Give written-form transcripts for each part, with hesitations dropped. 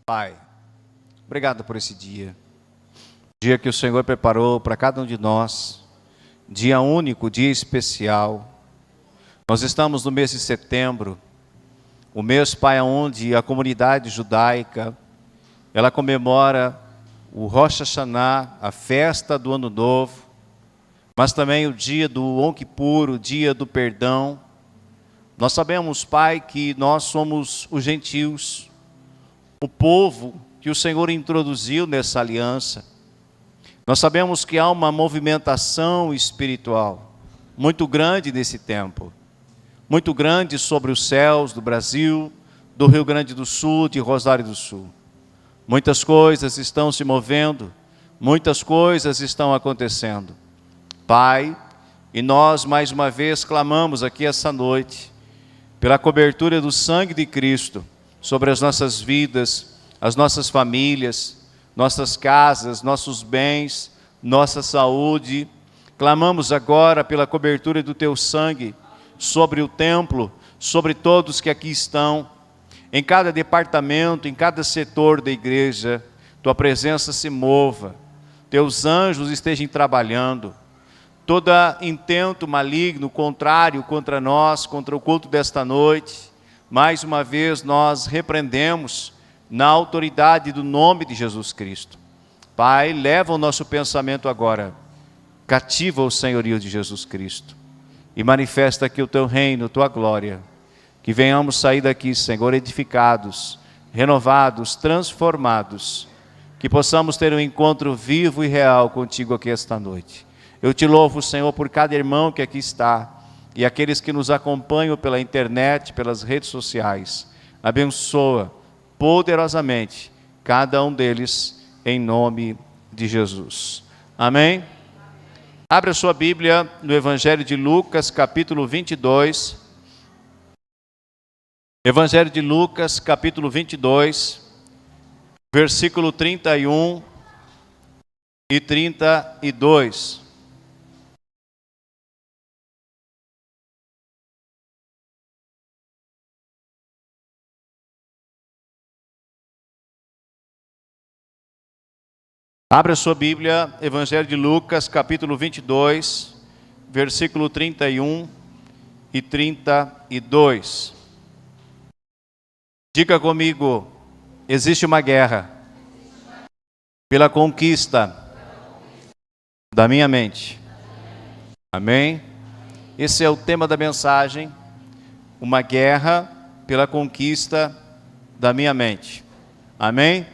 Pai, obrigado por esse dia que o Senhor preparou para cada um de nós, dia único, dia especial. Nós estamos no mês de setembro, o mês, Pai, onde a comunidade judaica, ela comemora o Rosh Hashanah, a festa do Ano Novo, mas também o dia do Yom Kippur, o dia do perdão. Nós sabemos, Pai, que nós somos os gentios, o povo que o Senhor introduziu nessa aliança. Nós sabemos que há uma movimentação espiritual muito grande nesse tempo, muito grande sobre os céus do Brasil, do Rio Grande do Sul, de Rosário do Sul. Muitas coisas estão se movendo, muitas coisas estão acontecendo. Pai, e nós mais uma vez clamamos aqui essa noite, pela cobertura do sangue de Cristo, sobre as nossas vidas, as nossas famílias, nossas casas, nossos bens, nossa saúde. Clamamos agora pela cobertura do Teu sangue sobre o templo, sobre todos que aqui estão, em cada departamento, em cada setor da igreja. Tua presença se mova, Teus anjos estejam trabalhando. Todo intento maligno, contrário contra nós, contra o culto desta noite, mais uma vez nós repreendemos na autoridade do nome de Jesus Cristo. Pai, leva o nosso pensamento agora, cativa o senhorio de Jesus Cristo e manifesta aqui o Teu reino, Tua glória, que venhamos sair daqui, Senhor, edificados, renovados, transformados, que possamos ter um encontro vivo e real contigo aqui esta noite. Eu Te louvo, Senhor, por cada irmão que aqui está e aqueles que nos acompanham pela internet, pelas redes sociais. Abençoa poderosamente cada um deles, em nome de Jesus. Amém? Abra a sua Bíblia no Evangelho de Lucas, capítulo 22. Evangelho de Lucas, capítulo 22, versículo 31 e 32. Abra sua Bíblia, Evangelho de Lucas, capítulo 22, versículo 31 e 32. Diga comigo, existe uma guerra pela conquista da minha mente. Amém? Esse é o tema da mensagem, uma guerra pela conquista da minha mente. Amém?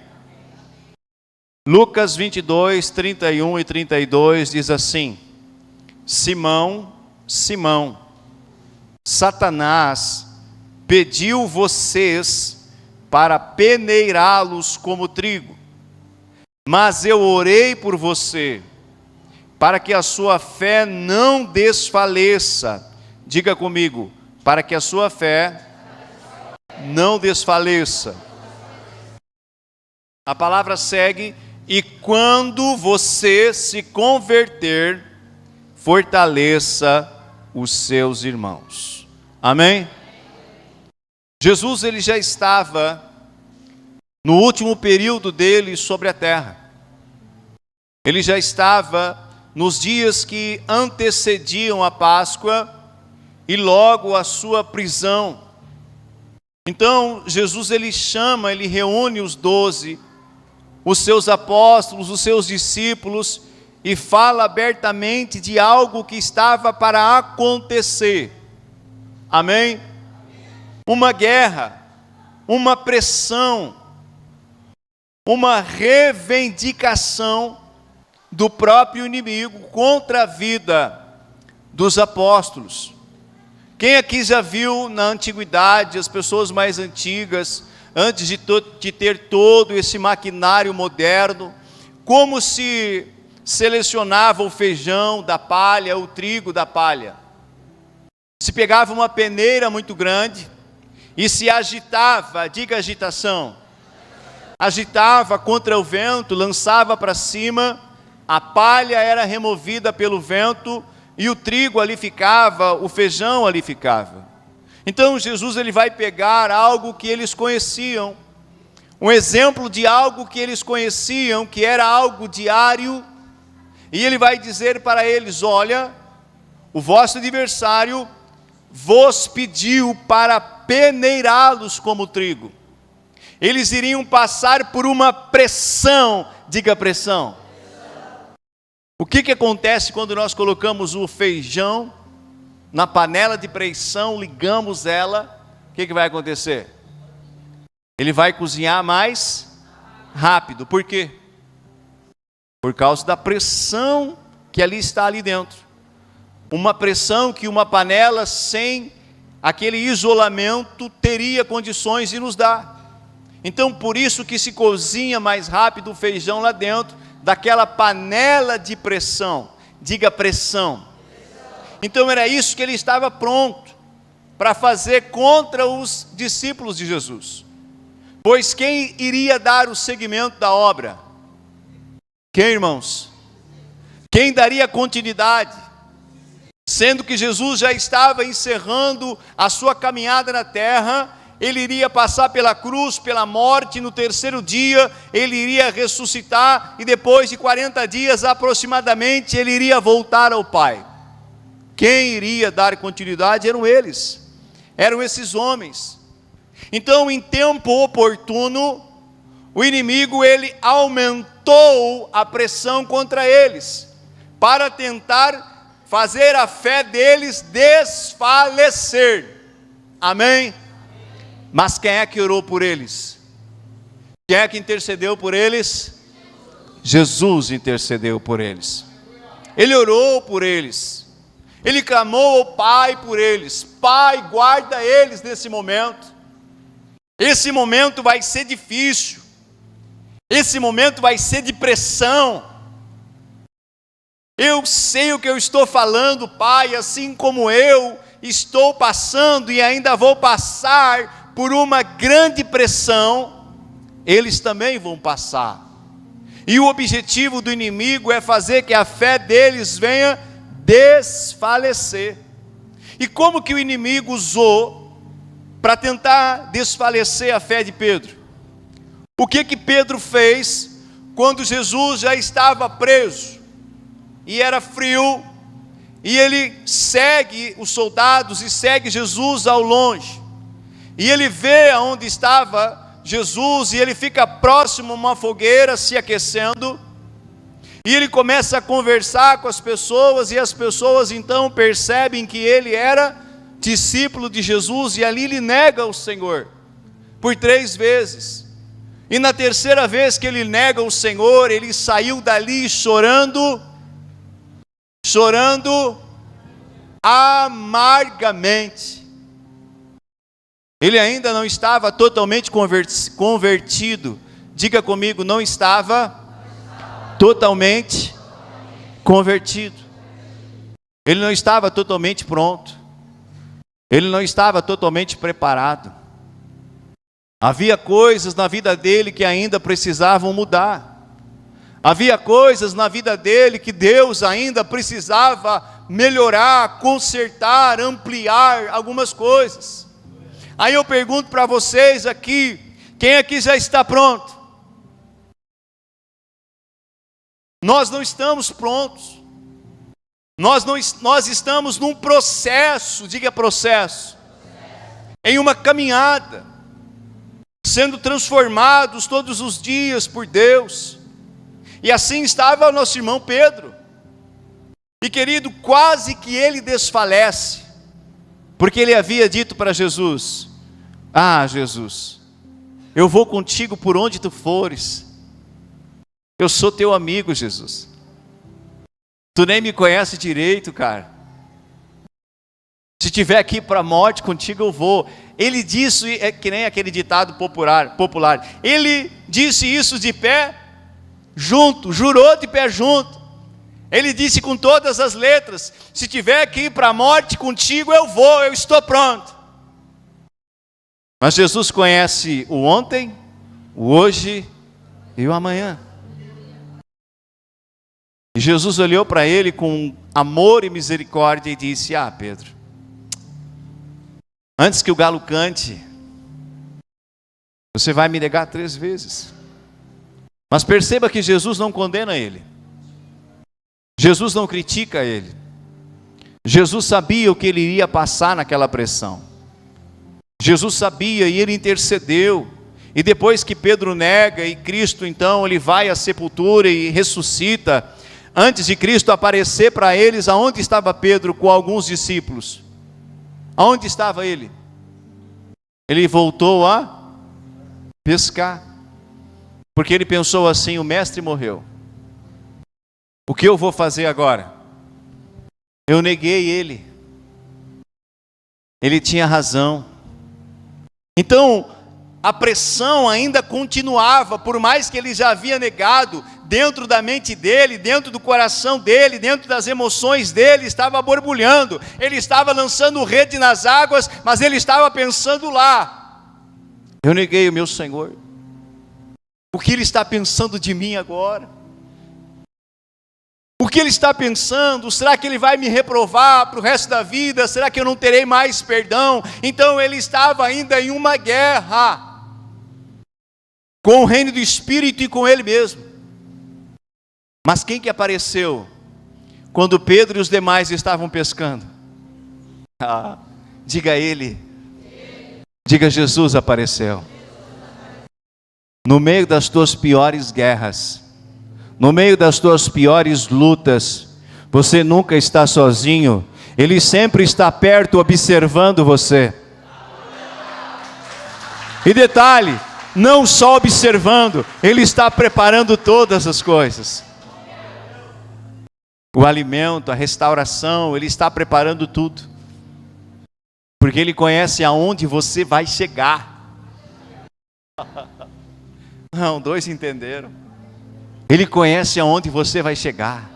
Lucas 22, 31 e 32 diz assim: Simão, Simão, Satanás pediu vocês para peneirá-los como trigo, mas eu orei por você, para que a sua fé não desfaleça. Diga comigo, para que a sua fé não desfaleça. A palavra segue: e quando você se converter, fortaleça os seus irmãos. Amém? Jesus, ele já estava no último período dele sobre a terra. Ele já estava nos dias que antecediam a Páscoa e logo a sua prisão. Então, Jesus, ele reúne os 12, os seus apóstolos, os seus discípulos, e fala abertamente de algo que estava para acontecer. Amém? Uma guerra, uma pressão, uma reivindicação do próprio inimigo contra a vida dos apóstolos. Quem aqui já viu na antiguidade, as pessoas mais antigas, antes de ter todo esse maquinário moderno, como se selecionava o feijão da palha, o trigo da palha? Se pegava uma peneira muito grande e se agitava, diga agitação, agitava contra o vento, lançava para cima, a palha era removida pelo vento e o trigo ali ficava, o feijão ali ficava. Então Jesus, ele vai pegar algo que eles conheciam, um exemplo de algo que eles conheciam, que era algo diário, e ele vai dizer para eles: olha, o vosso adversário vos pediu para peneirá-los como trigo. Eles iriam passar por uma pressão, diga pressão. O que acontece quando nós colocamos o feijão na panela de pressão, ligamos ela, o que vai acontecer? Ele vai cozinhar mais rápido. Por quê? Por causa da pressão que está ali dentro. Uma pressão que uma panela sem aquele isolamento teria condições de nos dar. Então, por isso que se cozinha mais rápido o feijão lá dentro daquela panela de pressão. Diga pressão. Então era isso que ele estava pronto para fazer contra os discípulos de Jesus. Pois quem iria dar o seguimento da obra? Quem, irmãos? Quem daria continuidade? Sendo que Jesus já estava encerrando a sua caminhada na terra, ele iria passar pela cruz, pela morte, no terceiro dia ele iria ressuscitar, e depois de 40 dias aproximadamente ele iria voltar ao Pai. Quem iria dar continuidade eram eles, eram esses homens. Então, em tempo oportuno, o inimigo ele aumentou a pressão contra eles, para tentar fazer a fé deles desfalecer. Amém? Mas quem é que orou por eles? Quem é que intercedeu por eles? Jesus intercedeu por eles. Ele orou por eles. Ele clamou ao Pai por eles. Pai, guarda eles nesse momento. Esse momento vai ser difícil. Esse momento vai ser de pressão. Eu sei o que eu estou falando, Pai, assim como eu estou passando e ainda vou passar por uma grande pressão, eles também vão passar. E o objetivo do inimigo é fazer que a fé deles venha desfalecer. E como que o inimigo usou para tentar desfalecer a fé de Pedro? O que Pedro fez quando Jesus já estava preso e era frio, e ele segue os soldados e segue Jesus ao longe, e ele vê aonde estava Jesus, e ele fica próximo a uma fogueira se aquecendo, e ele começa a conversar com as pessoas, e as pessoas então percebem que ele era discípulo de Jesus, e ali ele nega o Senhor por 3 vezes. E na terceira vez que ele nega o Senhor, ele saiu dali chorando amargamente. Ele ainda não estava totalmente convertido. Diga comigo, não estava totalmente convertido. Ele não estava totalmente pronto. Ele não estava totalmente preparado. Havia coisas na vida dele que ainda precisavam mudar. Havia coisas na vida dele que Deus ainda precisava melhorar, consertar, ampliar algumas coisas. Aí eu pergunto para vocês aqui, quem aqui já está pronto? Nós não estamos prontos. Nós estamos num processo, diga processo, em uma caminhada, sendo transformados todos os dias por Deus. E assim estava o nosso irmão Pedro. E querido, quase que ele desfalece, porque ele havia dito para Jesus: ah, Jesus, eu vou contigo por onde tu fores. Eu sou teu amigo, Jesus. Tu nem me conhece direito, cara. Se tiver aqui para a morte, contigo eu vou. Ele disse, é que nem aquele ditado popular. Ele disse isso de pé junto, jurou de pé junto. Ele disse com todas as letras: se tiver que ir para a morte, contigo eu vou, eu estou pronto. Mas Jesus conhece o ontem, o hoje e o amanhã. E Jesus olhou para ele com amor e misericórdia e disse: ah, Pedro, antes que o galo cante, Você vai me negar 3 vezes. Mas perceba que Jesus não condena ele. Jesus não critica ele. Jesus sabia o que ele iria passar naquela pressão. Jesus sabia e ele intercedeu. E depois que Pedro nega e Cristo então ele vai à sepultura e ressuscita, antes de Cristo aparecer para eles, aonde estava Pedro com alguns discípulos? Aonde estava ele? Ele voltou a pescar. Porque ele pensou assim: o mestre morreu. O que eu vou fazer agora? Eu neguei ele. Ele tinha razão. Então, a pressão ainda continuava, por mais que ele já havia negado, dentro da mente dele, dentro do coração dele, dentro das emoções dele, estava borbulhando. Ele estava lançando rede nas águas, mas ele estava pensando lá: eu neguei o meu Senhor. O que ele está pensando de mim agora? O que ele está pensando? Será que ele vai me reprovar para o resto da vida? Será que eu não terei mais perdão? Então ele estava ainda em uma guerra com o reino do Espírito e com ele mesmo. Mas quem que apareceu quando Pedro e os demais estavam pescando? Diga ele. Diga: Jesus apareceu. No meio das tuas piores guerras, no meio das tuas piores lutas, você nunca está sozinho. Ele sempre está perto, observando você. E detalhe, não só observando, Ele está preparando todas as coisas. O alimento, a restauração, Ele está preparando tudo. Porque Ele conhece aonde você vai chegar. Não, 2 entenderam. Ele conhece aonde você vai chegar.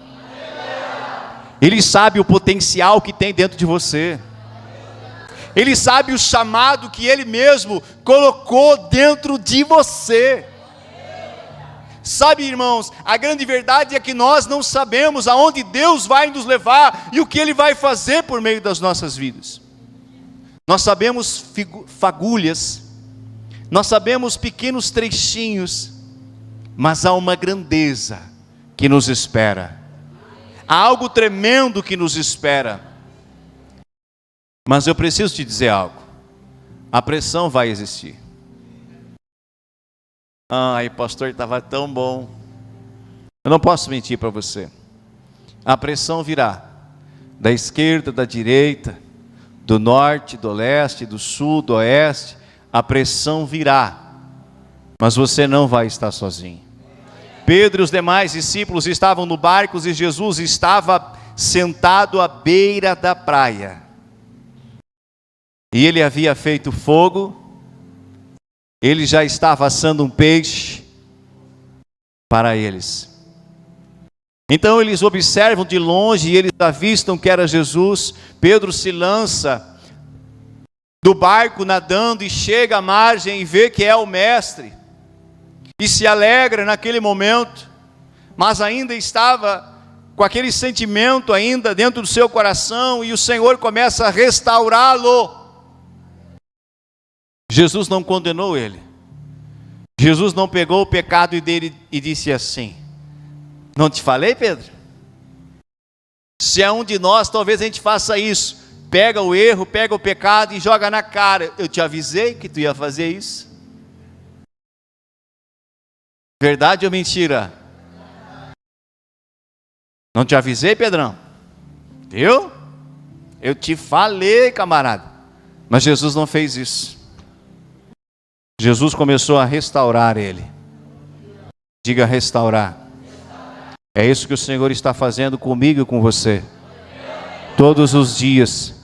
Ele sabe o potencial que tem dentro de você. Ele sabe o chamado que Ele mesmo colocou dentro de você. Sabe, irmãos, a grande verdade é que nós não sabemos aonde Deus vai nos levar e o que Ele vai fazer por meio das nossas vidas. Nós sabemos fagulhas, nós sabemos pequenos trechinhos, mas há uma grandeza que nos espera. Há algo tremendo que nos espera. Mas eu preciso te dizer algo. A pressão vai existir. Ai, pastor, estava tão bom. Eu não posso mentir para você. A pressão virá da esquerda, da direita, do norte, do leste, do sul, do oeste. A pressão virá. Mas você não vai estar sozinho. Pedro e os demais discípulos estavam no barco e Jesus estava sentado à beira da praia. E ele havia feito fogo, ele já estava assando um peixe para eles. Então eles observam de longe e eles avistam que era Jesus. Pedro se lança do barco nadando e chega à margem e vê que é o mestre. E se alegra naquele momento, mas ainda estava com aquele sentimento ainda dentro do seu coração, e o Senhor começa a restaurá-lo. Jesus não condenou ele. Jesus não pegou o pecado dele e disse assim: não te falei, Pedro? Se é um de nós, talvez a gente faça isso. Pega o erro, pega o pecado e joga na cara. Eu te avisei que tu ia fazer isso. Verdade ou mentira? Não te avisei, Pedrão? Viu? Eu te falei, camarada. Mas Jesus não fez isso. Jesus começou a restaurar ele. Diga: restaurar. É isso que o Senhor está fazendo comigo e com você. Todos os dias.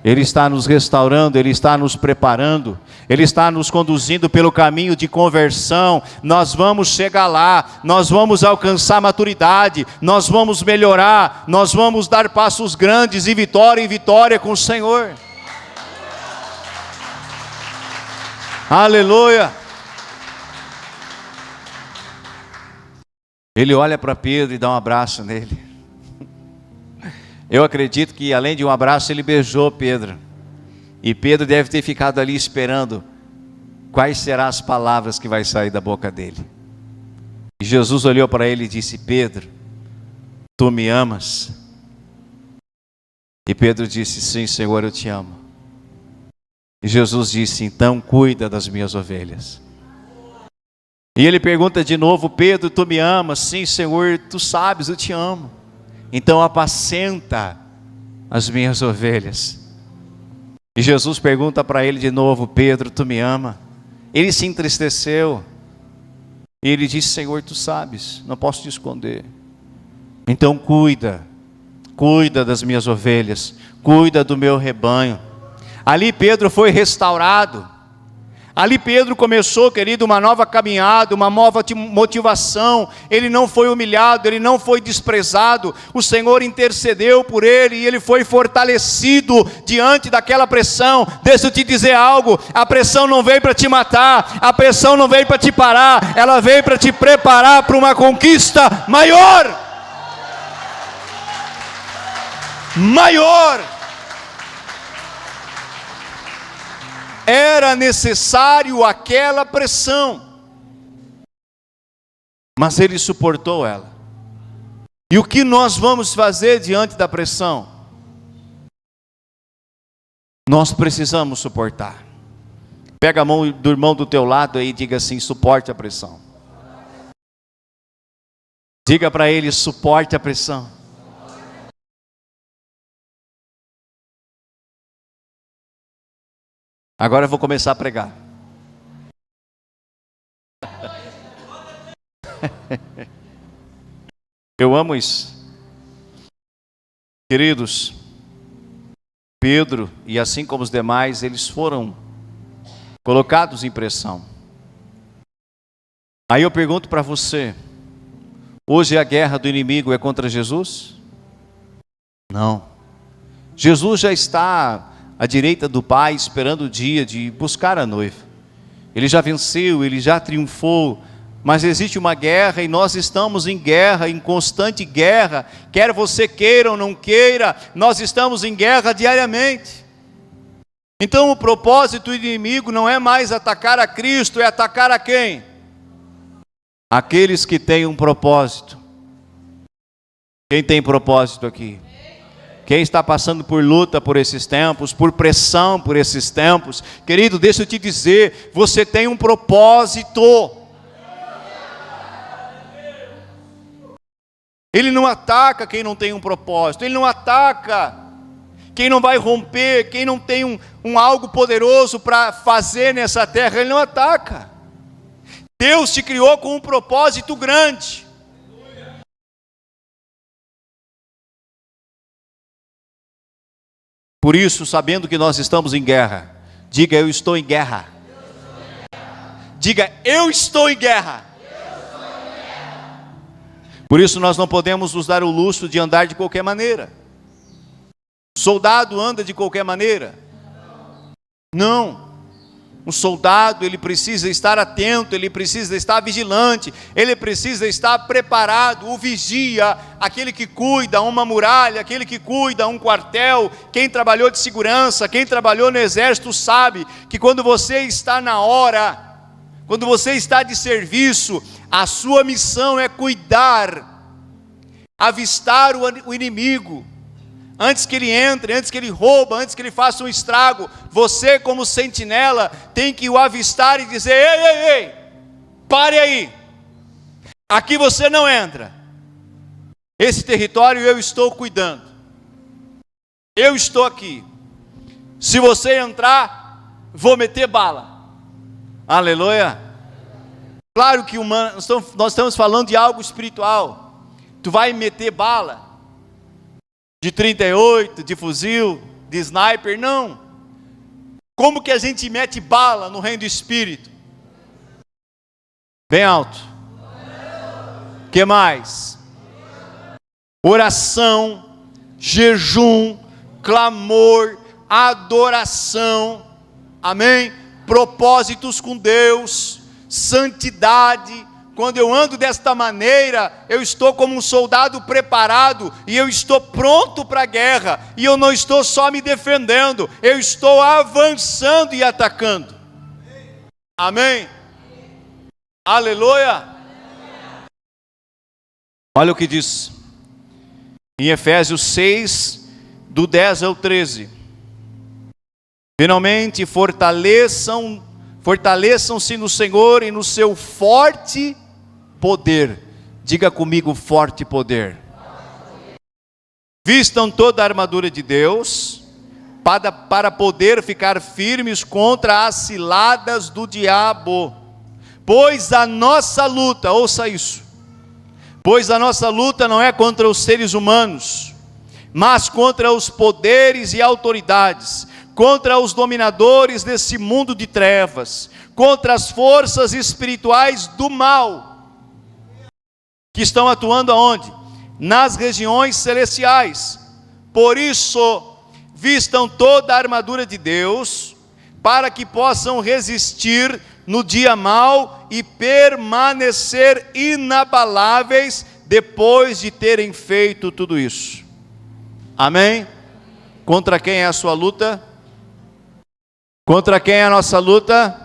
Ele está nos restaurando, Ele está nos preparando, Ele está nos conduzindo pelo caminho de conversão. Nós vamos chegar lá, nós vamos alcançar maturidade, nós vamos melhorar, nós vamos dar passos grandes e vitória em vitória com o Senhor. Aleluia! Ele olha para Pedro e dá um abraço nele. Eu acredito que além de um abraço ele beijou Pedro. E Pedro deve ter ficado ali esperando quais serão as palavras que vai sair da boca dele. E Jesus olhou para ele e disse: Pedro, tu me amas? E Pedro disse: sim, Senhor, eu te amo. E Jesus disse: então cuida das minhas ovelhas. E ele pergunta de novo: Pedro, tu me amas? Sim, Senhor, tu sabes, eu te amo. Então apacenta as minhas ovelhas. E Jesus pergunta para ele de novo: Pedro, tu me ama? Ele se entristeceu. E ele disse: Senhor, tu sabes, não posso te esconder. Então cuida das minhas ovelhas, cuida do meu rebanho. Ali Pedro foi restaurado. Ali Pedro começou, querido, uma nova caminhada, uma nova motivação. Ele não foi humilhado, ele não foi desprezado. O Senhor intercedeu por ele e ele foi fortalecido diante daquela pressão. Deixa eu te dizer algo: a pressão não veio para te matar, a pressão não veio para te parar, ela veio para te preparar para uma conquista maior. Era necessário aquela pressão, mas ele suportou ela. E o que nós vamos fazer diante da pressão? Nós precisamos suportar. Pega a mão do irmão do teu lado aí e diga assim: suporte a pressão. Diga para ele: suporte a pressão. Agora eu vou começar a pregar. Eu amo isso. Queridos, Pedro e assim como os demais, eles foram colocados em pressão. Aí eu pergunto para você: hoje a guerra do inimigo é contra Jesus? Não. Jesus já está à direita do Pai, esperando o dia de buscar a noiva. Ele já venceu, ele já triunfou, mas existe uma guerra e nós estamos em guerra, em constante guerra, quer você queira ou não queira, nós estamos em guerra diariamente. Então o propósito do inimigo não é mais atacar a Cristo, é atacar a quem? Aqueles que têm um propósito. Quem tem propósito aqui? Quem está passando por luta por esses tempos, por pressão por esses tempos, querido, deixa eu te dizer, você tem um propósito. Ele não ataca quem não tem um propósito, ele não ataca quem não vai romper, quem não tem um algo poderoso para fazer nessa terra, ele não ataca. Deus te criou com um propósito grande. Por isso, sabendo que nós estamos em guerra, diga: eu estou em guerra. Diga: eu estou em guerra. Por isso nós não podemos nos dar o luxo de andar de qualquer maneira. Soldado anda de qualquer maneira? Não. Um soldado, ele precisa estar atento, ele precisa estar vigilante, ele precisa estar preparado. O vigia, aquele que cuida uma muralha, aquele que cuida um quartel, quem trabalhou de segurança, quem trabalhou no exército sabe que quando você está na hora, quando você está de serviço, a sua missão é cuidar, avistar o inimigo, antes que ele entre, antes que ele rouba, antes que ele faça um estrago. Você como sentinela tem que o avistar e dizer: ei, ei, ei, pare aí, aqui você não entra, esse território eu estou cuidando, eu estou aqui, se você entrar, vou meter bala. Aleluia. Claro que nós estamos falando de algo espiritual. Tu vai meter bala de 38, de fuzil, de sniper? Não. Como que a gente mete bala no reino do Espírito? Bem alto. Que mais? Oração, jejum, clamor, adoração, amém? Propósitos com Deus, santidade. Quando eu ando desta maneira, eu estou como um soldado preparado, e eu estou pronto para a guerra, e eu não estou só me defendendo, eu estou avançando e atacando. Amém? Aleluia! Olha o que diz em Efésios 6, do 10 ao 13. Finalmente, fortaleçam-se no Senhor e no seu forte poder. Diga comigo, forte poder. Vistam toda a armadura de Deus, para poder ficar firmes contra as ciladas do diabo. Pois a nossa luta, ouça isso, pois a nossa luta não é contra os seres humanos, mas contra os poderes e autoridades, contra os dominadores desse mundo de trevas, contra as forças espirituais do mal, que estão atuando aonde? Nas regiões celestiais. Por isso, vistam toda a armadura de Deus, para que possam resistir no dia mau e permanecer inabaláveis depois de terem feito tudo isso. Amém? Contra quem é a sua luta? Contra quem é a nossa luta?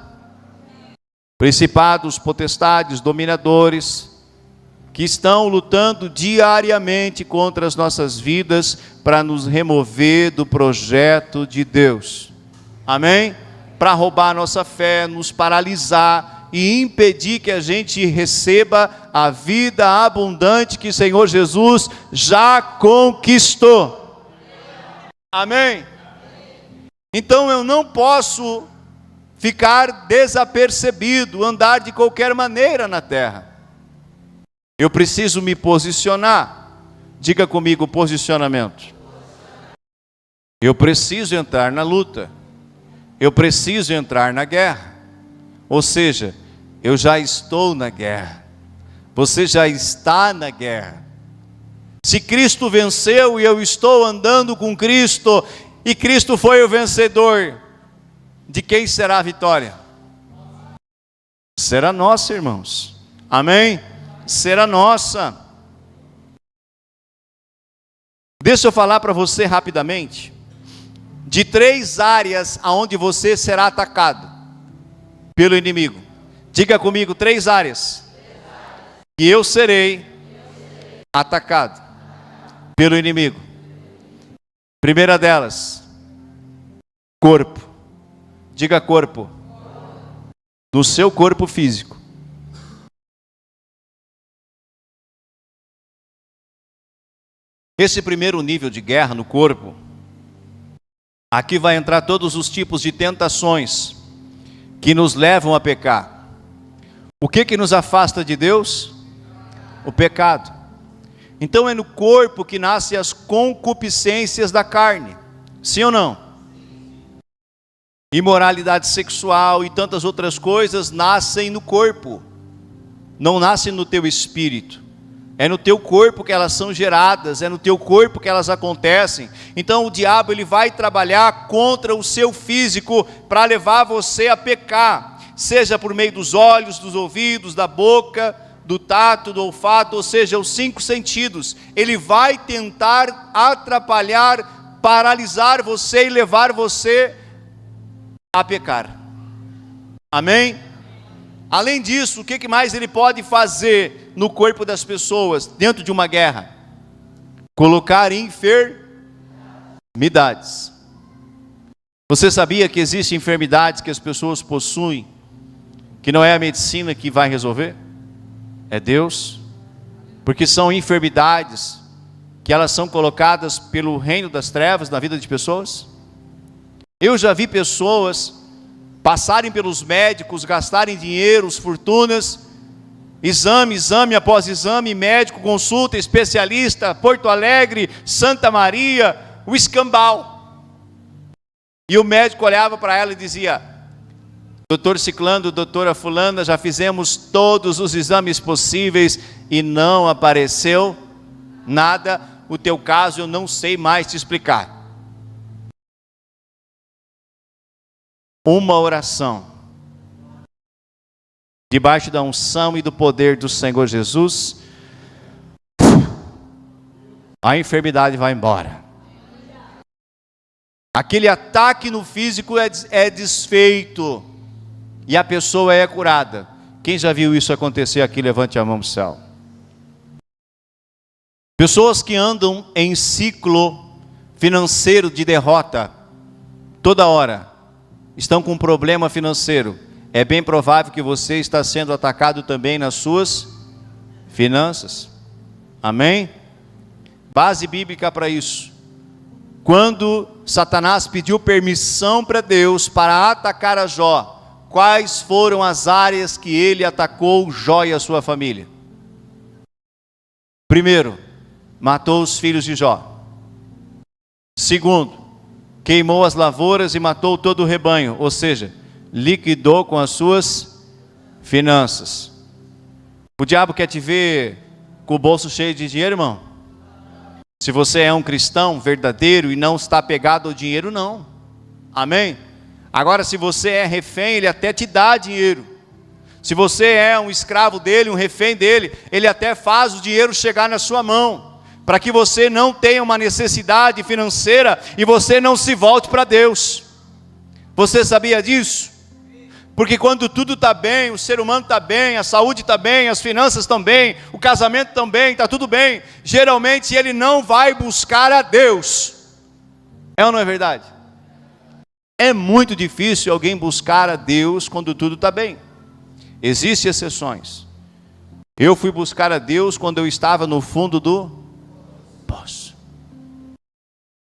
Principados, potestades, dominadores, que estão lutando diariamente contra as nossas vidas para nos remover do projeto de Deus. Amém? Para roubar a nossa fé, nos paralisar e impedir que a gente receba a vida abundante que o Senhor Jesus já conquistou. Amém? Então eu não posso ficar desapercebido, andar de qualquer maneira na terra. Eu preciso me posicionar. Diga comigo, posicionamento. Eu preciso entrar na luta. Eu preciso entrar na guerra. Ou seja, eu já estou na guerra. Você já está na guerra. Se Cristo venceu e eu estou andando com Cristo, e Cristo foi o vencedor, de quem será a vitória? Será nossa, irmãos. Amém? Será nossa. Deixa eu falar para você rapidamente de 3 áreas aonde você será atacado pelo inimigo. Diga comigo, 3 áreas que eu serei atacado pelo inimigo. Primeira delas, corpo. Diga corpo. Do seu corpo físico. Esse primeiro nível de guerra no corpo, aqui vai entrar todos os tipos de tentações que nos levam a pecar. O que nos afasta de Deus? O pecado. Então é no corpo que nascem as concupiscências da carne. Sim ou não? Imoralidade sexual e tantas outras coisas nascem no corpo. Não nascem no teu espírito. É no teu corpo que elas são geradas, é no teu corpo que elas acontecem. Então o diabo ele vai trabalhar contra o seu físico para levar você a pecar, seja por meio dos olhos, dos ouvidos, da boca, do tato, do olfato, ou seja, os 5 sentidos. Ele vai tentar atrapalhar, paralisar você e levar você a pecar. Amém? Além disso, o que mais ele pode fazer no corpo das pessoas, dentro de uma guerra? Colocar enfermidades. Você sabia que existem enfermidades que as pessoas possuem, que não é a medicina que vai resolver? É Deus. Porque são enfermidades que elas são colocadas pelo reino das trevas na vida de pessoas. Eu já vi pessoas passarem pelos médicos, gastarem dinheiro, fortunas, exame após exame, médico, consulta, especialista, Porto Alegre, Santa Maria, o escambau. E o médico olhava para ela e dizia: doutor Ciclano, doutora Fulana, já fizemos todos os exames possíveis e não apareceu nada, o teu caso eu não sei mais te explicar. Uma oração, debaixo da unção e do poder do Senhor Jesus, a enfermidade vai embora. Aquele ataque no físico é desfeito. e a pessoa é curada. Quem já viu isso acontecer aqui, levante a mão para o céu. Pessoas que andam em ciclo financeiro de derrota, toda hora, estão com um problema financeiro. É bem provável que você está sendo atacado também nas suas finanças. Amém? Base bíblica para isso. Quando Satanás pediu permissão para Deus para atacar a Jó, quais foram as áreas que ele atacou Jó e a sua família? Primeiro, matou os filhos de Jó. Segundo, queimou as lavouras e matou todo o rebanho, ou seja, liquidou com as suas finanças. O diabo quer te ver com o bolso cheio de dinheiro, irmão? Se você é um cristão verdadeiro e não está apegado ao dinheiro, não. Amém? Agora, se você é refém, ele até te dá dinheiro. Se você é um escravo dele, um refém dele, ele até faz o dinheiro chegar na sua mão, para que você não tenha uma necessidade financeira e você não se volte para Deus. Você sabia disso? Porque quando tudo está bem, o ser humano está bem, a saúde está bem, as finanças estão bem, o casamento também, está tudo bem, geralmente ele não vai buscar a Deus. É ou não é verdade? É muito difícil alguém buscar a Deus quando tudo está bem. Existem exceções. Eu fui buscar a Deus quando eu estava no fundo do poço.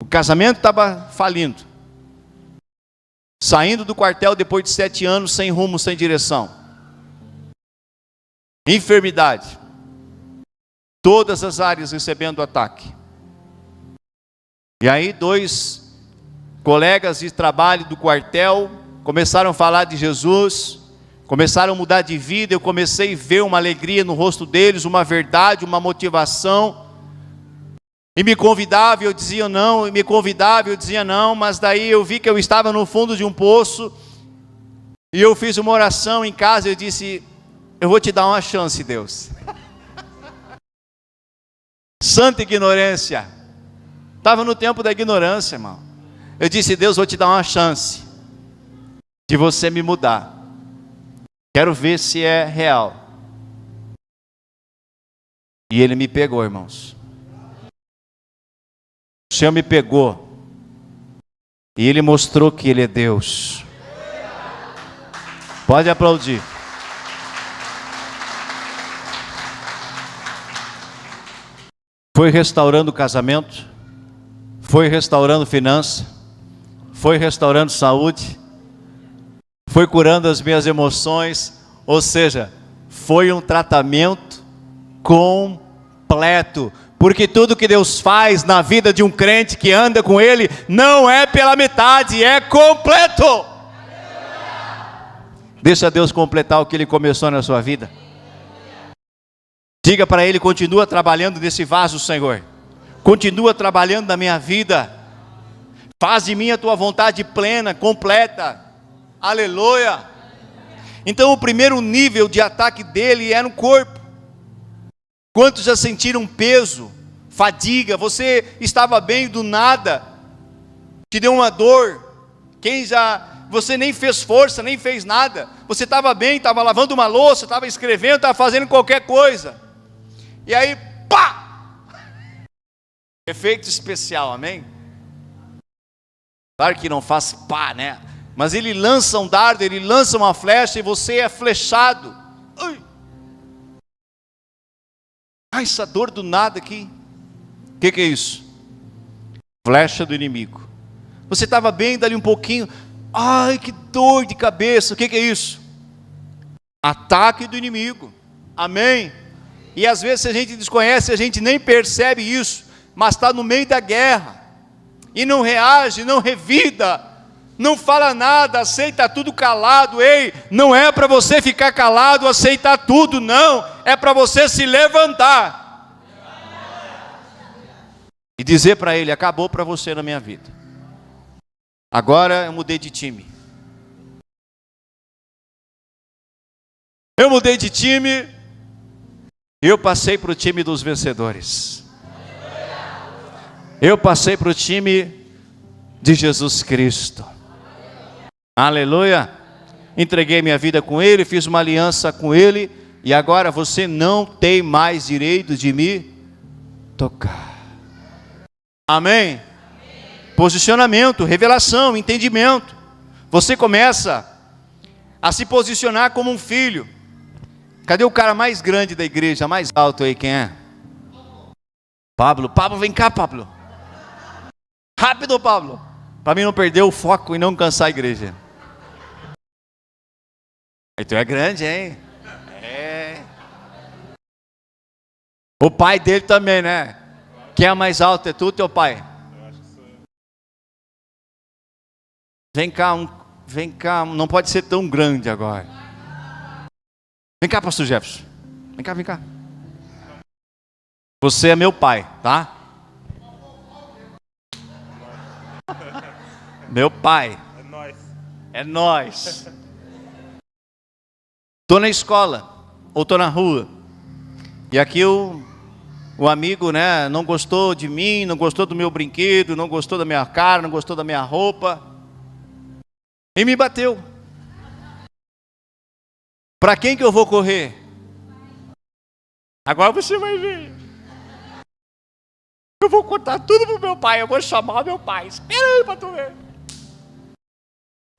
O casamento estava falindo. Saindo do quartel depois de 7 anos, sem rumo, sem direção. Enfermidade. Todas as áreas recebendo ataque. E aí 2 colegas de trabalho do quartel começaram a falar de Jesus, começaram a mudar de vida. Eu comecei a ver uma alegria no rosto deles, uma verdade, uma motivação. E me convidava e eu dizia não, e me convidava e eu dizia não, mas daí eu vi que eu estava no fundo de um poço, e eu fiz uma oração em casa, e eu disse, eu vou te dar uma chance, Deus. Santa ignorância. Estava no tempo da ignorância, irmão. Eu disse, Deus, vou te dar uma chance de você me mudar. Quero ver se é real. E ele me pegou, irmãos. O Senhor me pegou e Ele mostrou que Ele é Deus. Pode aplaudir. Foi restaurando o casamento, foi restaurando finança, foi restaurando saúde, foi curando as minhas emoções, ou seja, foi um tratamento completo. Porque tudo que Deus faz na vida de um crente que anda com Ele, não é pela metade, é completo. Deixa Deus completar o que Ele começou na sua vida. Diga para Ele, continua trabalhando nesse vaso, Senhor. Continua trabalhando na minha vida. Faz de mim a Tua vontade plena, completa. Aleluia. Então o primeiro nível de ataque dele é no corpo. Quantos já sentiram peso, fadiga? Você estava bem do nada, te deu uma dor. Você nem fez força, nem fez nada. Você estava bem, estava lavando uma louça, estava escrevendo, estava fazendo qualquer coisa. E aí, pá! Efeito especial, amém? Claro que não faz pá, né? Mas ele lança um dardo, ele lança uma flecha e você é flechado. Ai! Essa dor do nada aqui. O que é isso? Flecha do inimigo. Você estava bem, dali um pouquinho. Ai, que dor de cabeça. O que é isso? Ataque do inimigo. Amém? E às vezes a gente desconhece, a gente nem percebe isso, mas está no meio da guerra. E não reage, não revida, não fala nada, aceita tudo calado. Ei, não é para você ficar calado, aceitar tudo, não. É para você se levantar e dizer para Ele, acabou para você na minha vida. Agora eu mudei de time. Eu mudei de time e eu passei para o time dos vencedores. Eu passei para o time de Jesus Cristo. Aleluia. entreguei minha vida com Ele, fiz uma aliança com Ele, e agora você não tem mais direito de me tocar. Amém? Posicionamento, revelação, entendimento. Você começa a se posicionar como um filho. Cadê o cara mais grande da igreja, mais alto aí, quem é? Pablo. Pablo, vem cá, Pablo. Rápido, Pablo. Para mim não perder o foco e não cansar a igreja. Então é grande, hein? É. O pai dele também, né? Quem é mais alto é tu, teu pai? Vem cá, não pode ser tão grande agora. Vem cá, pastor Jefferson. Vem cá. Você é meu pai, tá? Meu pai. É nós. Tô na escola, ou tô na rua. E aqui o amigo, né, não gostou de mim, não gostou do meu brinquedo, não gostou da minha cara, não gostou da minha roupa. E me bateu. Para quem que eu vou correr? Agora você vai ver. Eu vou contar tudo pro meu pai, eu vou chamar o meu pai. Espera aí para tu ver.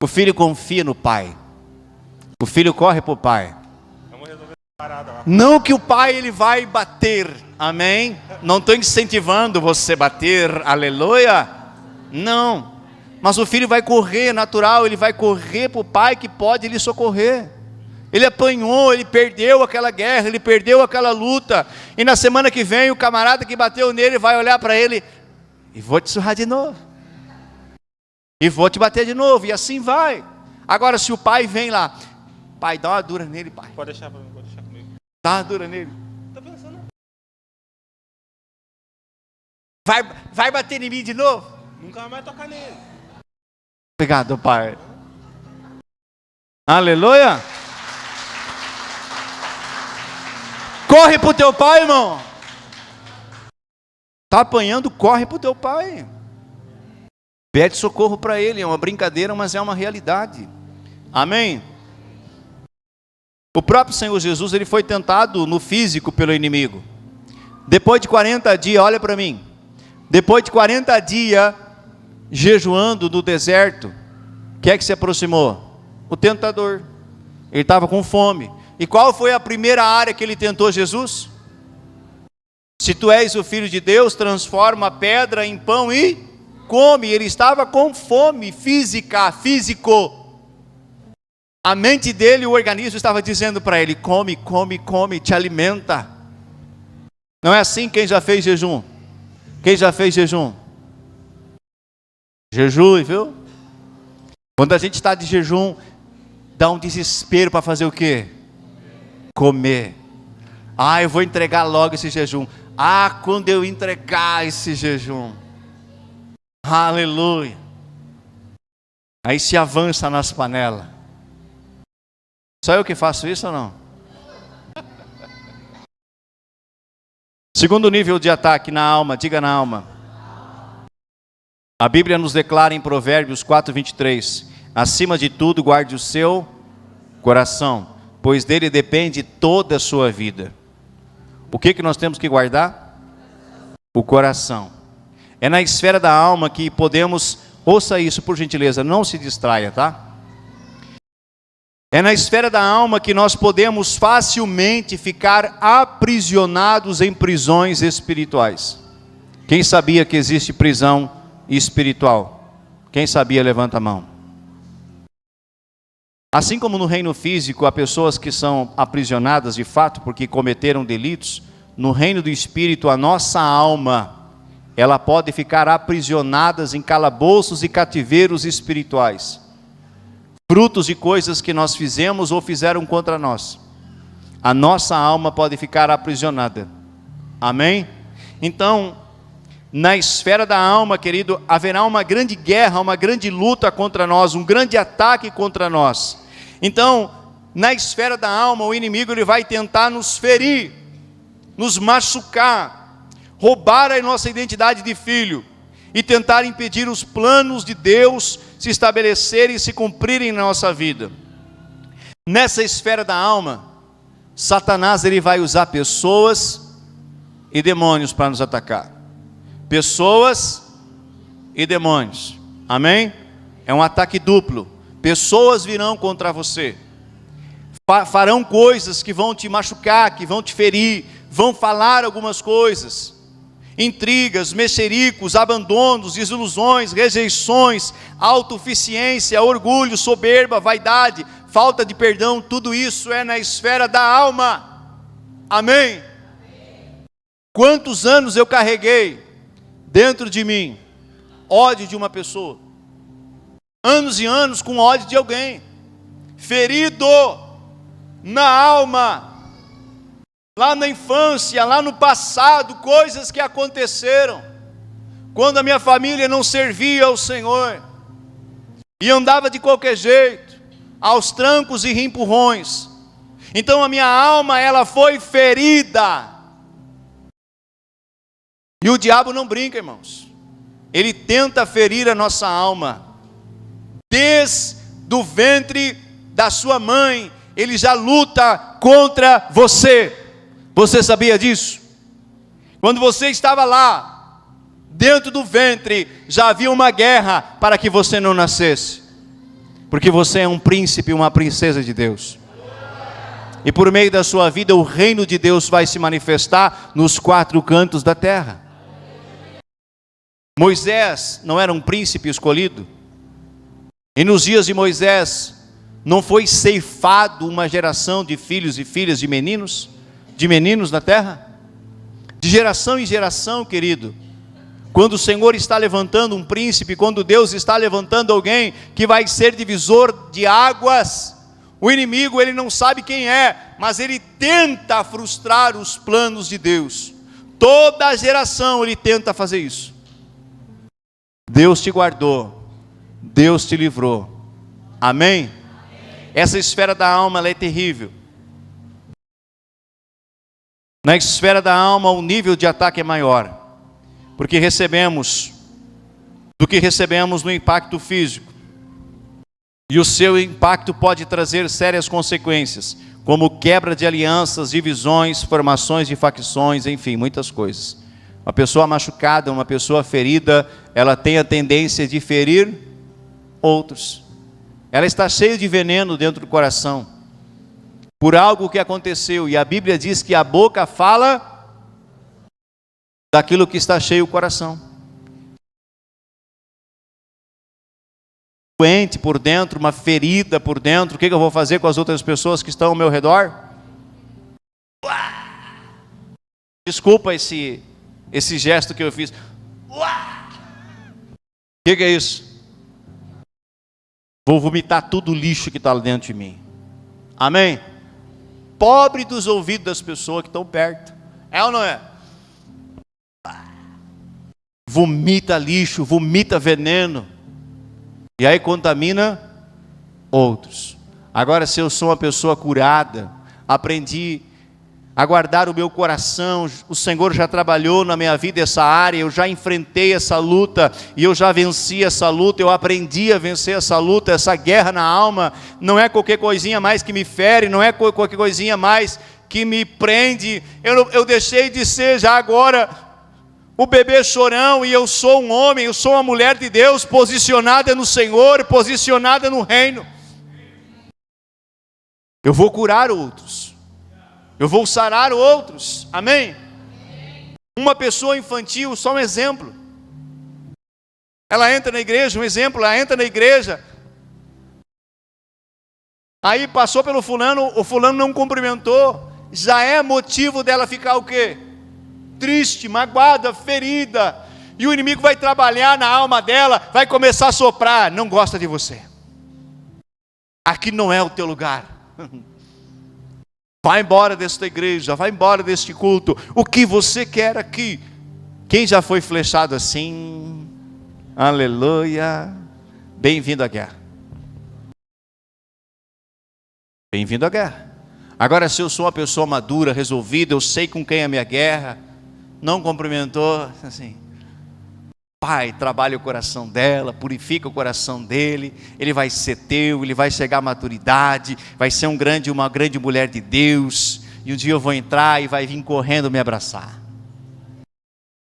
O filho confia no pai. O filho corre pro pai. Vamos resolver a parada lá. Não que o pai ele vai bater. Amém? Não estou incentivando você bater. Aleluia. Não. Mas o filho vai correr, natural, ele vai correr para o pai que pode lhe socorrer. Ele apanhou, ele perdeu aquela guerra, ele perdeu aquela luta. E na semana que vem o camarada que bateu nele vai olhar para ele e vou te surrar de novo. E vou te bater de novo, e assim vai. Agora se o pai vem lá, pai, dá uma dura nele, pai. Pode deixar para mim, pode deixar comigo. Dá uma dura nele. Tá pensando? Vai bater em mim de novo? Nunca mais tocar nele. Obrigado, pai. Aleluia. Corre pro teu pai, irmão. Tá apanhando, corre pro teu pai. Pede socorro para ele. É uma brincadeira, mas é uma realidade. Amém? O próprio Senhor Jesus, ele foi tentado no físico pelo inimigo. Depois de 40 dias, olha para mim. Depois de 40 dias jejuando no deserto, quem é que se aproximou? O tentador. Ele estava com fome. E qual foi a primeira área que ele tentou Jesus? Se tu és o Filho de Deus, transforma a pedra em pão e come. Ele estava com fome físico. A mente dele, o organismo estava dizendo para ele, come, te alimenta. Não é assim quem já fez jejum? Quem já fez jejum? Jejum, viu? Quando a gente está de jejum, dá um desespero para fazer o quê? Comer. Eu vou entregar logo esse jejum. Quando eu entregar esse jejum. Aleluia. Aí se avança nas panelas. Só eu que faço isso ou não? Segundo nível de ataque na alma, diga na alma. A Bíblia nos declara em Provérbios 4:23, acima de tudo guarde o seu coração, pois dele depende toda a sua vida. O que nós temos que guardar? O coração. É na esfera da alma que podemos, ouça isso por gentileza, não se distraia, tá? É na esfera da alma que nós podemos facilmente ficar aprisionados em prisões espirituais. Quem sabia que existe prisão espiritual? Quem sabia, levanta a mão. Assim como no reino físico há pessoas que são aprisionadas de fato porque cometeram delitos, no reino do espírito a nossa alma, ela pode ficar aprisionada em calabouços e cativeiros espirituais, frutos de coisas que nós fizemos ou fizeram contra nós. A nossa alma pode ficar aprisionada. Amém? Então, na esfera da alma, querido, haverá uma grande guerra, uma grande luta contra nós, um grande ataque contra nós. Então, na esfera da alma, o inimigo ele vai tentar nos ferir, nos machucar, roubar a nossa identidade de filho e tentar impedir os planos de Deus se estabelecerem e se cumprirem na nossa vida. Nessa esfera da alma, Satanás ele vai usar pessoas e demônios para nos atacar. Pessoas e demônios. Amém? É um ataque duplo. Pessoas virão contra você. Farão coisas que vão te machucar, que vão te ferir, vão falar algumas coisas. Intrigas, mexericos, abandonos, desilusões, rejeições, autossuficiência, orgulho, soberba, vaidade, falta de perdão, tudo isso é na esfera da alma. Amém? Quantos anos eu carreguei dentro de mim ódio de uma pessoa? Anos e anos com ódio de alguém, ferido na alma, lá na infância, lá no passado, coisas que aconteceram, quando a minha família não servia ao Senhor, e andava de qualquer jeito, aos trancos e empurrões. Então a minha alma, ela foi ferida, e o diabo não brinca, irmãos, ele tenta ferir a nossa alma, desde o ventre da sua mãe, ele já luta contra você. Você sabia disso? Quando você estava lá, dentro do ventre, já havia uma guerra para que você não nascesse. Porque você é um príncipe, uma princesa de Deus. E por meio da sua vida, o reino de Deus vai se manifestar nos 4 cantos da terra. Moisés não era um príncipe escolhido? E nos dias de Moisés, não foi ceifado uma geração de filhos e filhas de meninos na terra? De geração em geração, querido. Quando o Senhor está levantando um príncipe, quando Deus está levantando alguém que vai ser divisor de águas, o inimigo ele não sabe quem é, mas ele tenta frustrar os planos de Deus. Toda geração ele tenta fazer isso. Deus te guardou, Deus te livrou. Amém? Essa esfera da alma ela é terrível. Na esfera da alma o nível de ataque é maior, porque recebemos do que recebemos no impacto físico. E o seu impacto pode trazer sérias consequências, como quebra de alianças, divisões, formações de facções, enfim, muitas coisas. Uma pessoa machucada, uma pessoa ferida, ela tem a tendência de ferir outros. Ela está cheia de veneno dentro do coração, por algo que aconteceu, e a Bíblia diz que a boca fala daquilo que está cheio o coração. Doente por dentro, uma ferida por dentro, o que eu vou fazer com as outras pessoas que estão ao meu redor? Desculpa esse gesto que eu fiz. O que é isso? Vou vomitar todo o lixo que está lá dentro de mim. Amém? Pobre dos ouvidos das pessoas que estão perto. É ou não é? Vomita lixo, vomita veneno. E aí contamina outros. Agora, se eu sou uma pessoa curada, aprendi a guardar o meu coração, o Senhor já trabalhou na minha vida essa área, eu já enfrentei essa luta, e eu já venci essa luta, eu aprendi a vencer essa luta, essa guerra na alma, não é qualquer coisinha mais que me fere, não é qualquer coisinha mais que me prende, eu deixei de ser já agora o bebê chorão, e eu sou um homem, eu sou uma mulher de Deus, posicionada no Senhor, posicionada no reino. Eu vou curar outros. Eu vou sarar outros, amém? Uma pessoa infantil, só um exemplo. Ela entra na igreja, um exemplo, ela entra na igreja. Aí passou pelo fulano, o fulano não cumprimentou. Já é motivo dela ficar o quê? Triste, magoada, ferida. E o inimigo vai trabalhar na alma dela, vai começar a soprar. Não gosta de você. Aqui não é o teu lugar. Vai embora desta igreja, vai embora deste culto. O que você quer aqui? Quem já foi flechado assim? Aleluia. Bem-vindo à guerra. Bem-vindo à guerra. Agora, se eu sou uma pessoa madura, resolvida, eu sei com quem é a minha guerra, não cumprimentou, assim, Pai, trabalha o coração dela, purifica o coração dele, ele vai ser teu, ele vai chegar à maturidade, vai ser uma grande mulher de Deus, e um dia eu vou entrar e vai vir correndo me abraçar.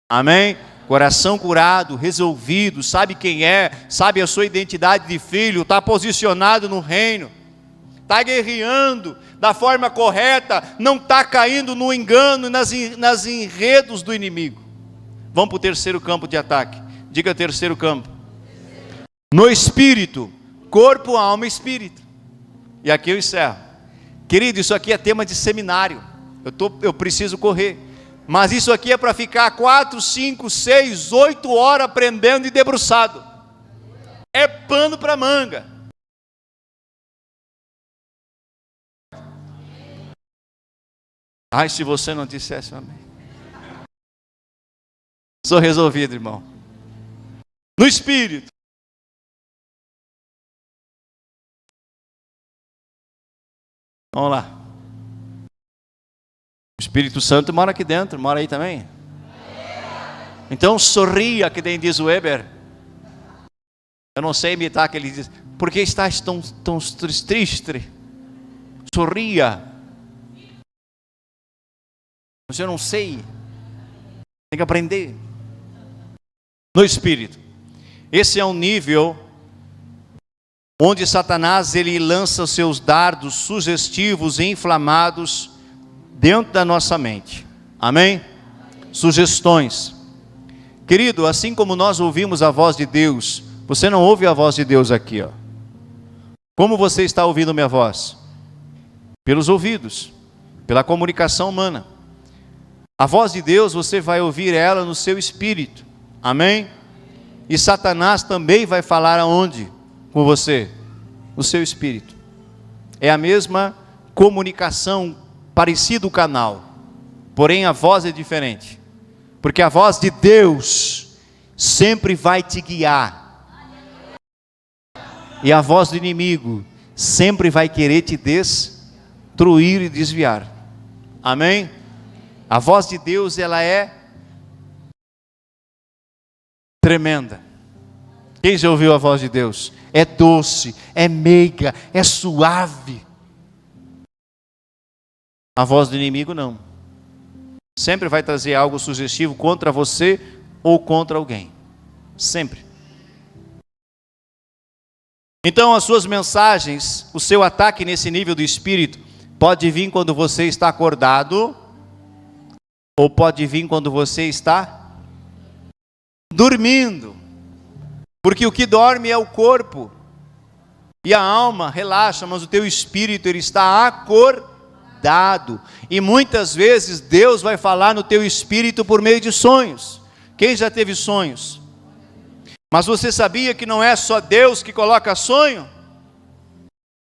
Amém? Coração curado, resolvido, sabe quem é, sabe a sua identidade de filho, está posicionado no reino, está guerreando da forma correta, não está caindo no engano, nas enredos do inimigo. Vamos para o terceiro campo de ataque. Diga terceiro campo. No espírito, corpo, alma e espírito. E aqui eu encerro. Querido, isso aqui é tema de seminário. Eu preciso correr. Mas isso aqui é para ficar 4, 5, 6, 8 horas aprendendo e debruçado. É pano para manga. Ai, se você não dissesse amém. Sou resolvido, irmão. No espírito. Vamos lá. O Espírito Santo mora aqui dentro, mora aí também. Então sorria, que nem diz o Weber. Eu não sei imitar que ele diz. Por que estás tão triste? Sorria. Mas eu não sei. Tem que aprender. No espírito. Esse é um nível onde Satanás ele lança os seus dardos sugestivos e inflamados dentro da nossa mente. Amém? Sugestões. Querido, assim como nós ouvimos a voz de Deus, você não ouve a voz de Deus aqui, ó. Como você está ouvindo minha voz? Pelos ouvidos, pela comunicação humana. A voz de Deus, você vai ouvir ela no seu espírito. Amém? E Satanás também vai falar aonde? Com você? No seu espírito. É a mesma comunicação, parecido o canal. Porém a voz é diferente. Porque a voz de Deus sempre vai te guiar. E a voz do inimigo sempre vai querer te destruir e desviar. Amém? A voz de Deus, ela é tremenda. Quem já ouviu a voz de Deus? É doce, é meiga, é suave. A voz do inimigo não. Sempre vai trazer algo sugestivo contra você ou contra alguém. Sempre. Então as suas mensagens, o seu ataque nesse nível do espírito, pode vir quando você está acordado, ou pode vir quando você está dormindo. Porque o que dorme é o corpo. E a alma relaxa, mas o teu espírito ele está acordado. E muitas vezes Deus vai falar no teu espírito por meio de sonhos. Quem já teve sonhos? Mas você sabia que não é só Deus que coloca sonho?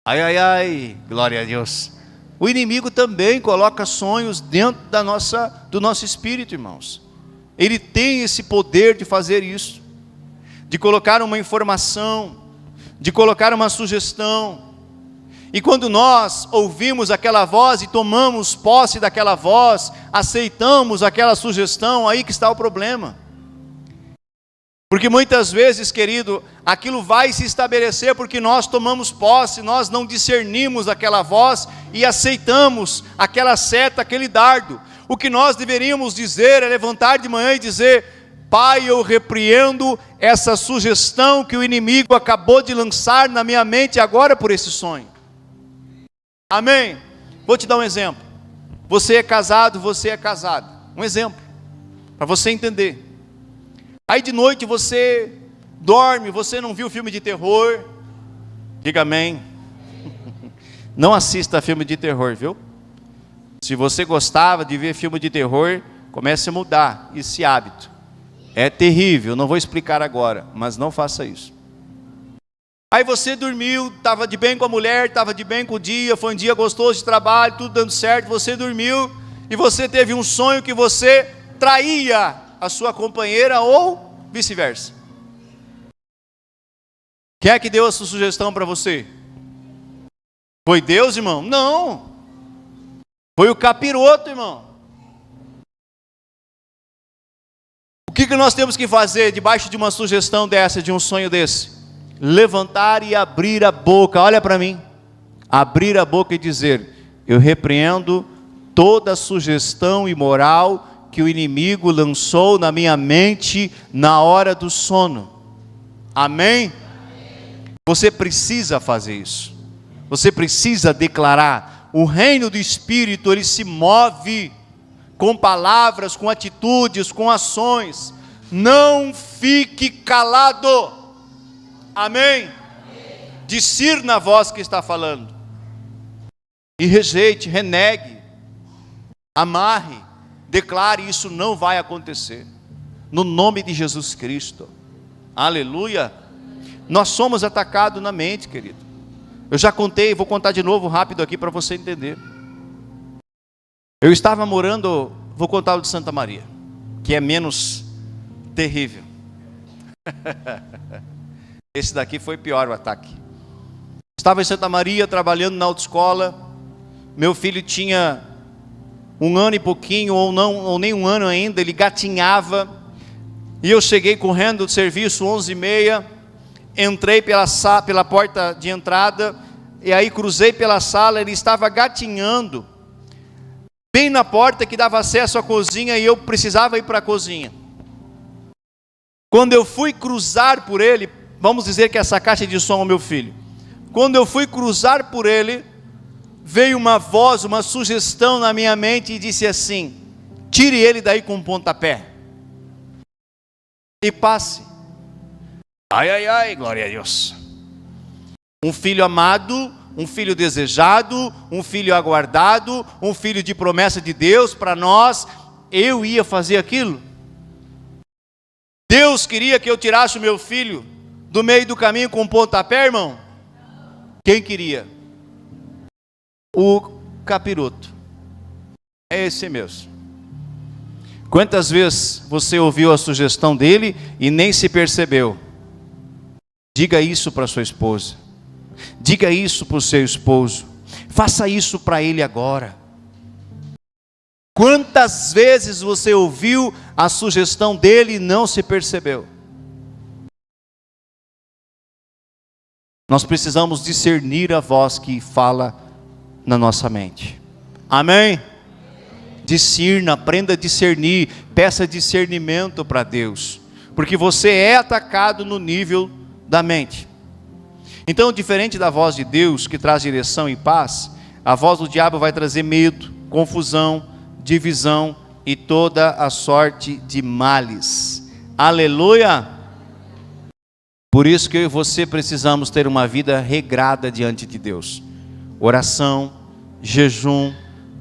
Ai, ai, ai, glória a Deus. O inimigo também coloca sonhos dentro do nosso espírito, irmãos. Ele tem esse poder de fazer isso, de colocar uma informação, de colocar uma sugestão. E quando nós ouvimos aquela voz e tomamos posse daquela voz, aceitamos aquela sugestão, aí que está o problema. Porque muitas vezes, querido, aquilo vai se estabelecer porque nós tomamos posse, nós não discernimos aquela voz e aceitamos aquela seta, aquele dardo. O que nós deveríamos dizer é levantar de manhã e dizer: Pai, eu repreendo essa sugestão que o inimigo acabou de lançar na minha mente agora por esse sonho. Amém? Vou te dar um exemplo. Você é casado. Um exemplo, para você entender. Aí de noite você dorme, você não viu filme de terror. Diga amém. Não assista filme de terror, viu? Se você gostava de ver filme de terror, comece a mudar esse hábito. É terrível, não vou explicar agora, mas não faça isso. Aí você dormiu, estava de bem com a mulher, estava de bem com o dia, foi um dia gostoso de trabalho, tudo dando certo, você dormiu e você teve um sonho que você traía a sua companheira ou vice-versa. Quem é que deu essa sugestão para você? Foi Deus, irmão? Não. Foi o capiroto, irmão. O que que nós temos que fazer debaixo de uma sugestão dessa, de um sonho desse? Levantar e abrir a boca, olha para mim. Abrir a boca e dizer: eu repreendo toda sugestão imoral que o inimigo lançou na minha mente na hora do sono. Amém? Você precisa fazer isso. Você precisa declarar. O reino do Espírito, ele se move com palavras, com atitudes, com ações. Não fique calado. Amém? Discirna a voz que está falando. E rejeite, renegue, amarre, declare: isso não vai acontecer. No nome de Jesus Cristo. Aleluia. Nós somos atacados na mente, querido. Eu já contei, vou contar de novo rápido aqui para você entender. Eu estava morando, vou contar o de Santa Maria, que é menos terrível. Esse daqui foi pior o ataque. Estava em Santa Maria, trabalhando na autoescola. Meu filho tinha 1 ano e pouquinho, ou nem 1 ano ainda, ele gatinhava. E eu cheguei correndo do serviço, 11h30, entrei pela porta de entrada, e aí cruzei pela sala, ele estava gatinhando, bem na porta que dava acesso à cozinha, e eu precisava ir para a cozinha. Quando eu fui cruzar por ele, vamos dizer que essa caixa de som é o meu filho. Quando eu fui cruzar por ele, veio uma voz, uma sugestão na minha mente e disse assim: tire ele daí com um pontapé e passe. Ai, ai, ai, glória a Deus. Um filho amado, um filho desejado, um filho aguardado, um filho de promessa de Deus para nós. Eu ia fazer aquilo? Deus queria que eu tirasse o meu filho do meio do caminho com um pontapé, irmão? Quem queria? O capiroto. É esse mesmo. Quantas vezes você ouviu a sugestão dele e nem se percebeu? Diga isso para sua esposa. Diga isso para o seu esposo. Faça isso para ele agora. Quantas vezes você ouviu a sugestão dele e não se percebeu? Nós precisamos discernir a voz que fala na nossa mente. Amém? Discirna, aprenda a discernir, peça discernimento para Deus, porque você é atacado no nível da mente. Então, diferente da voz de Deus, que traz direção e paz, a voz do diabo vai trazer medo, confusão, divisão e toda a sorte de males. Aleluia! Por isso que eu e você precisamos ter uma vida regrada diante de Deus. Oração, jejum,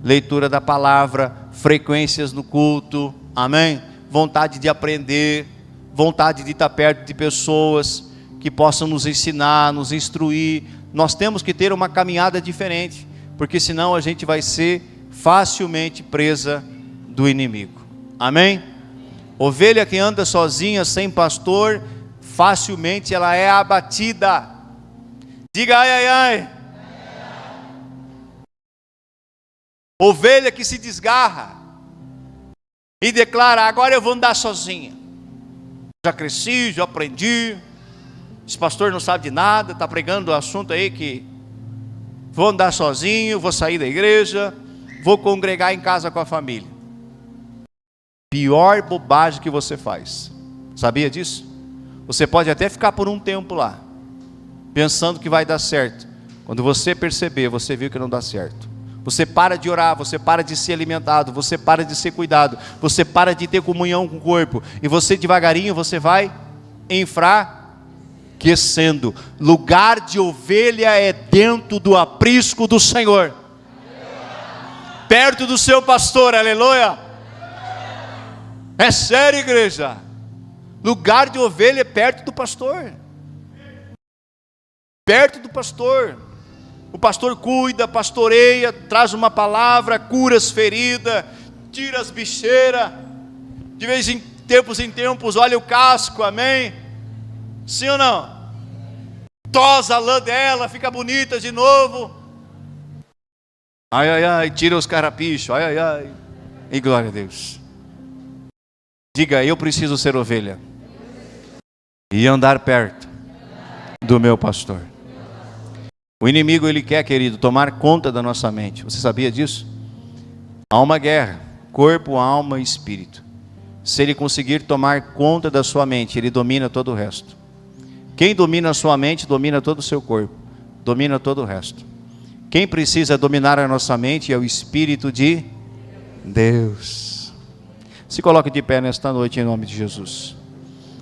leitura da palavra, frequências no culto, amém? Vontade de aprender, vontade de estar perto de pessoas que possam nos ensinar, nos instruir. Nós temos que ter uma caminhada diferente, porque senão a gente vai ser facilmente presa do inimigo, amém? Ovelha que anda sozinha, sem pastor, facilmente ela é abatida. Diga ai, ai, ai. Ovelha que se desgarra e declara: agora eu vou andar sozinha. Já cresci, já aprendi. Esse pastor não sabe de nada, está pregando o assunto aí que vou andar sozinho, vou sair da igreja, vou congregar em casa com a família. Pior bobagem que você faz. Sabia disso? Você pode até ficar por um tempo lá, pensando que vai dar certo. Quando você perceber, você viu que não dá certo. Você para de orar, você para de ser alimentado, você para de ser cuidado, você para de ter comunhão com o corpo, e você devagarinho você vai enfraquecendo. Lugar de ovelha é dentro do aprisco do Senhor, perto do seu pastor, aleluia. É sério, igreja. Lugar de ovelha é perto do pastor, perto do pastor. O pastor cuida, pastoreia, traz uma palavra, cura as feridas, tira as bicheiras, de vez em tempos olha o casco, amém? Sim ou não? Tosa a lã dela, fica bonita de novo. Ai, ai, ai, tira os carapichos, ai, ai, ai. E glória a Deus. Diga, eu preciso ser ovelha e andar perto do meu pastor. O inimigo, ele quer, querido, tomar conta da nossa mente. Você sabia disso? Há uma guerra, corpo, alma e espírito. Se ele conseguir tomar conta da sua mente, ele domina todo o resto. Quem domina a sua mente, domina todo o seu corpo, domina todo o resto. Quem precisa dominar a nossa mente é o Espírito de Deus. Se coloque de pé nesta noite em nome de Jesus.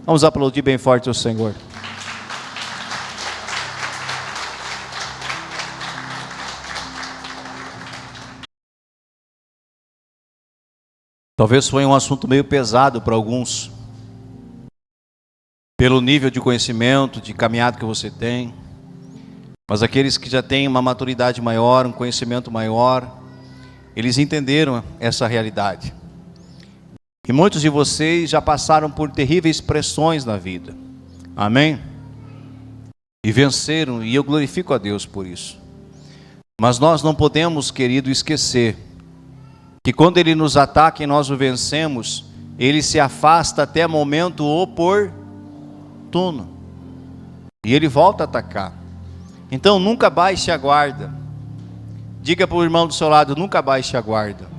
Vamos aplaudir bem forte o Senhor. Talvez foi um assunto meio pesado para alguns, pelo nível de conhecimento, de caminhada que você tem. Mas aqueles que já têm uma maturidade maior, um conhecimento maior, eles entenderam essa realidade. E muitos de vocês já passaram por terríveis pressões na vida. Amém? E venceram, e eu glorifico a Deus por isso. Mas nós não podemos, querido, esquecer que quando Ele nos ataca e nós o vencemos, Ele se afasta até o momento oportuno. E Ele volta a atacar. Então nunca baixe a guarda. Diga para o irmão do seu lado, nunca baixe a guarda.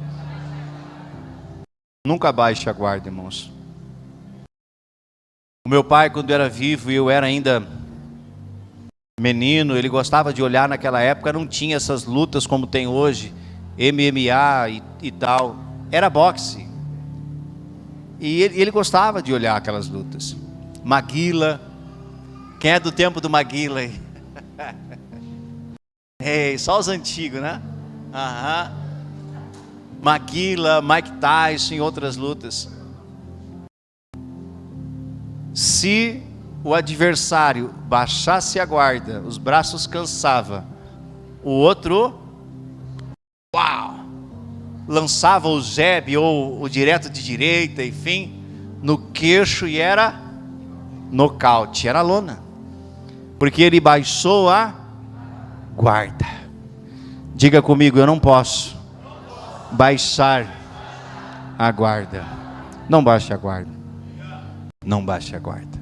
Nunca baixe a guarda, irmãos. O meu pai, quando era vivo e eu era ainda menino, ele gostava de olhar naquela época, não tinha essas lutas como tem hoje, MMA e tal, era boxe. E ele gostava de olhar aquelas lutas. Maguila, quem é do tempo do Maguila aí? Ei, só os antigos, né? Aham. Maguila, Mike Tyson e outras lutas. Se o adversário baixasse a guarda, os braços cansava, o outro, uau, lançava o jab ou o direto de direita, enfim, no queixo e era nocaute, era lona, porque ele baixou a guarda. Diga comigo, eu não posso baixar a guarda. Não baixe a guarda. Não baixe a guarda.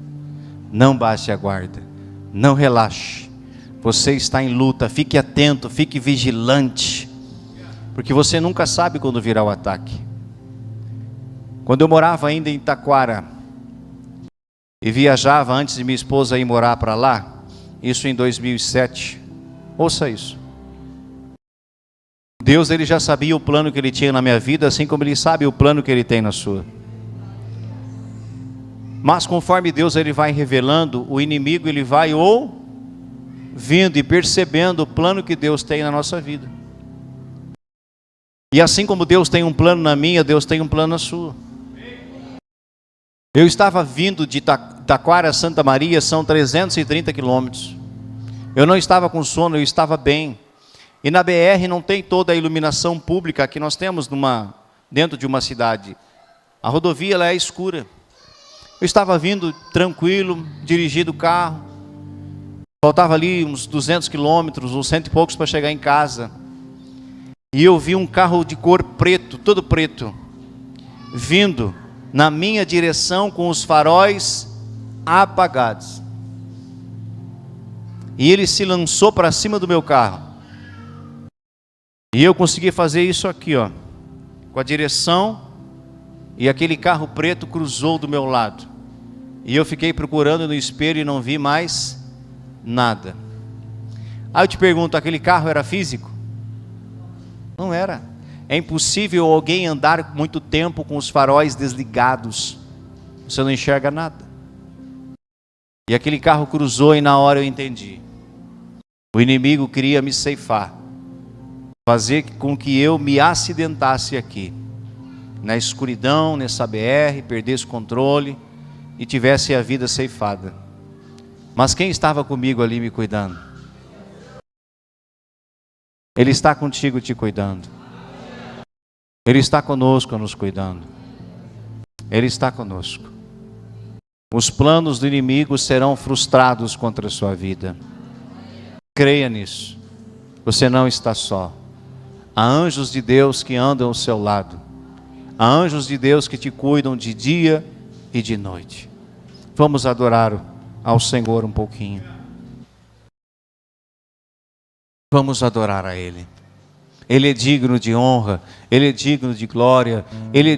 Não baixe a guarda. Não relaxe. Você está em luta. Fique atento, fique vigilante. Porque você nunca sabe quando virá o ataque. Quando eu morava ainda em Taquara e viajava antes de minha esposa ir morar para lá, isso em 2007. Ouça isso. Deus, ele já sabia o plano que ele tinha na minha vida, assim como ele sabe o plano que ele tem na sua. Mas conforme Deus ele vai revelando, o inimigo ele vai ouvindo e percebendo o plano que Deus tem na nossa vida. E assim como Deus tem um plano na minha, Deus tem um plano na sua. Eu estava vindo de Taquara a Santa Maria, são 330 quilômetros. Eu não estava com sono, eu estava bem. E na BR não tem toda a iluminação pública que nós temos dentro de uma cidade. A rodovia ela é escura. Eu estava vindo tranquilo, dirigindo o carro. Faltava ali uns 200 quilômetros, uns 100 e poucos para chegar em casa. E eu vi um carro de cor preto, todo preto, vindo na minha direção com os faróis apagados. E ele se lançou para cima do meu carro. E eu consegui fazer isso aqui, ó, com a direção, e aquele carro preto cruzou do meu lado. E eu fiquei procurando no espelho e não vi mais nada. Aí eu te pergunto, aquele carro era físico? Não era. É impossível alguém andar muito tempo com os faróis desligados. Você não enxerga nada. E aquele carro cruzou e na hora eu entendi. O inimigo queria me ceifar. Fazer com que eu me acidentasse aqui. Na escuridão, nessa BR, perdesse o controle e tivesse a vida ceifada. Mas quem estava comigo ali me cuidando? Ele está contigo te cuidando. Ele está conosco nos cuidando. Ele está conosco. Os planos do inimigo serão frustrados contra a sua vida. Creia nisso. Você não está só. Há anjos de Deus que andam ao seu lado. Há anjos de Deus que te cuidam de dia e de noite. Vamos adorar ao Senhor um pouquinho. Vamos adorar a Ele. Ele é digno de honra, Ele é digno de glória, Ele é